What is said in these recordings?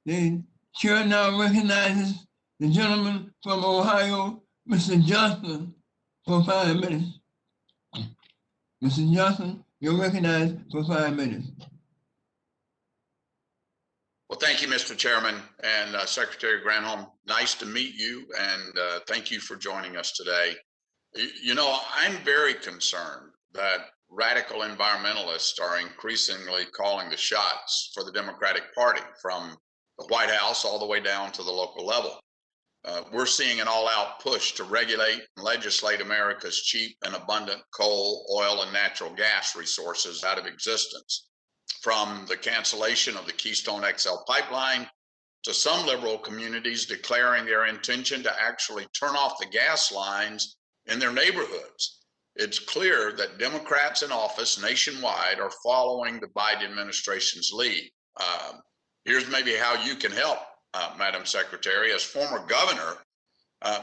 The chair now recognizes the gentleman from Ohio, Mr. Johnson, for 5 minutes. Mr. Johnson, you're recognized for 5 minutes. Well, thank you, Mr. Chairman and Secretary Granholm. Nice to meet you, and thank you for joining us today. You know, I'm very concerned that radical environmentalists are increasingly calling the shots for the Democratic Party, from the White House all the way down to the local level. We're seeing an all-out push to regulate and legislate America's cheap and abundant coal, oil, and natural gas resources out of existence. From the cancellation of the Keystone XL pipeline to some liberal communities declaring their intention to actually turn off the gas lines in their neighborhoods. It's clear that Democrats in office nationwide are following the Biden administration's lead. Here's maybe how you can help, Madam Secretary. As former governor,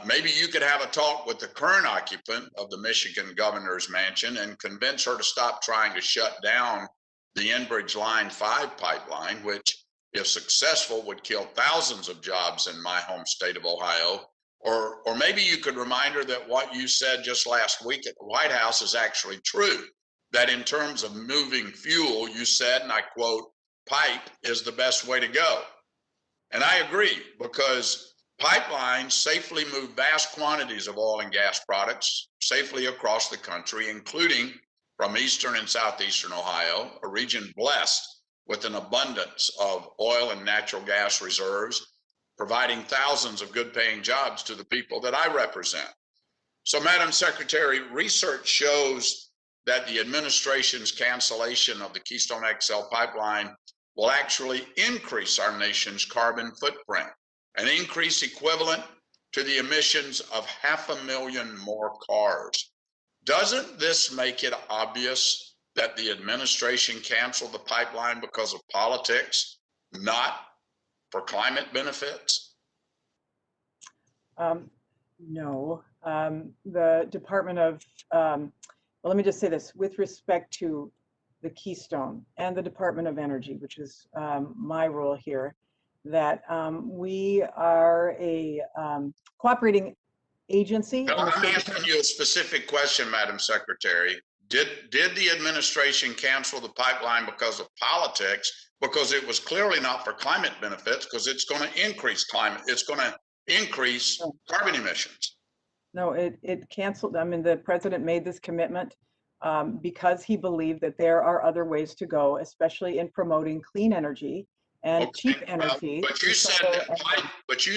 maybe you could have a talk with the current occupant of the Michigan governor's mansion and convince her to stop trying to shut down the Enbridge Line 5 pipeline, which, if successful, would kill thousands of jobs in my home state of Ohio. Or maybe you could remind her that what you said just last week at the White House is actually true, that in terms of moving fuel, you said, and I quote, pipe is the best way to go. And I agree, because pipelines safely move vast quantities of oil and gas products safely across the country, including from eastern and southeastern Ohio, a region blessed with an abundance of oil and natural gas reserves, providing thousands of good-paying jobs to the people that I represent. So, Madam Secretary, research shows that the administration's cancellation of the Keystone XL pipeline will actually increase our nation's carbon footprint, an increase equivalent to the emissions of 500,000 more cars. Doesn't this make it obvious that the administration canceled the pipeline because of politics, not for climate benefits? No. The Department of, well, let me just say this, with respect to the Keystone and the Department of Energy, which is my role here, that we are a cooperating agency. No, I'm asking you a specific question, Madam Secretary. Did the administration cancel the pipeline because of politics? Because it was clearly not for climate benefits, because it's going to increase carbon emissions. No, it canceled. I mean, the president made this commitment because he believed that there are other ways to go, especially in promoting clean energy and cheap energy. But you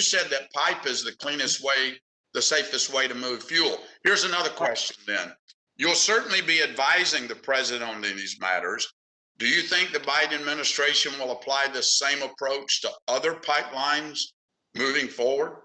said that pipe is the cleanest way, the safest way to move fuel. Here's another question then. You'll certainly be advising the president on these matters. Do you think the Biden administration will apply this same approach to other pipelines moving forward?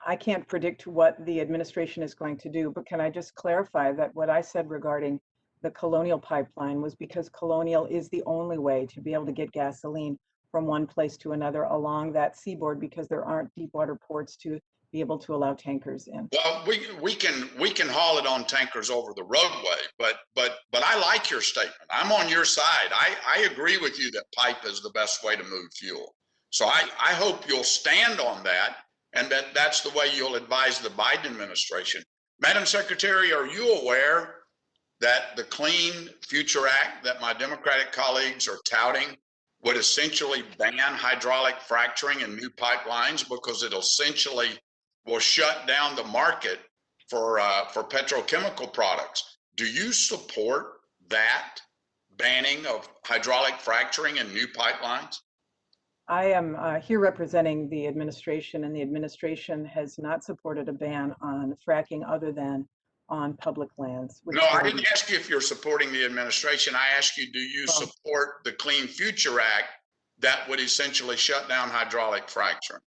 I can't predict what the administration is going to do, but can I just clarify that what I said regarding the Colonial pipeline was because Colonial is the only way to be able to get gasoline from one place to another along that seaboard, because there aren't deep water ports to be able to allow tankers in. Well, we can haul it on tankers over the roadway, but I like your statement. I'm on your side. I agree with you that pipe is the best way to move fuel. So I hope you'll stand on that, and that's the way you'll advise the Biden administration. Madam Secretary, are you aware that the Clean Future Act that my Democratic colleagues are touting would essentially ban hydraulic fracturing in new pipelines, because it essentially will shut down the market for petrochemical products? Do you support that banning of hydraulic fracturing in new pipelines? I am here representing the administration, and the administration has not supported a ban on fracking other than on public lands. No, I didn't ask you if you're supporting the administration. I asked you, do you support the Clean Future Act that would essentially shut down hydraulic fracturing?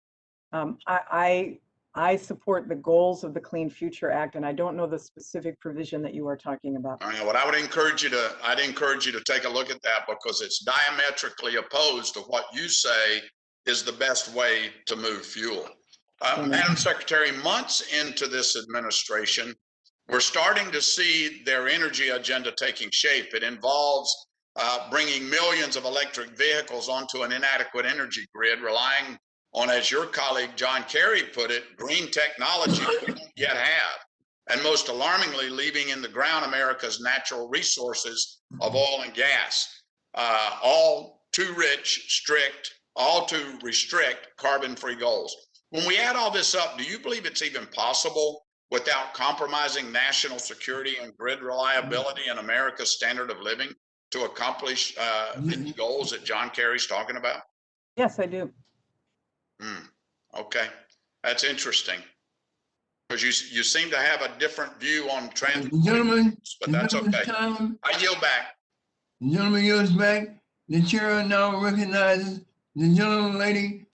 I support the goals of the Clean Future Act, and I don't know the specific provision that you are talking about. I know what I would encourage you to. I'd encourage you to take a look at that, because it's diametrically opposed to what you say is the best way to move fuel. Madam Secretary, months into this administration, we're starting to see their energy agenda taking shape. It involves bringing millions of electric vehicles onto an inadequate energy grid, relying on, as your colleague John Kerry put it, green technology we don't yet have. And most alarmingly, leaving in the ground America's natural resources of oil and gas, all too rich, strict, all to restrict carbon-free goals. When we add all this up, do you believe it's even possible without compromising national security and grid reliability and America's standard of living to accomplish the goals that John Kerry's talking about? Yes, I do. Okay, that's interesting. Because you seem to have a different view on Gentlemen, but that's okay. I yield back. The gentleman yields back. The chair now recognizes the gentleman lady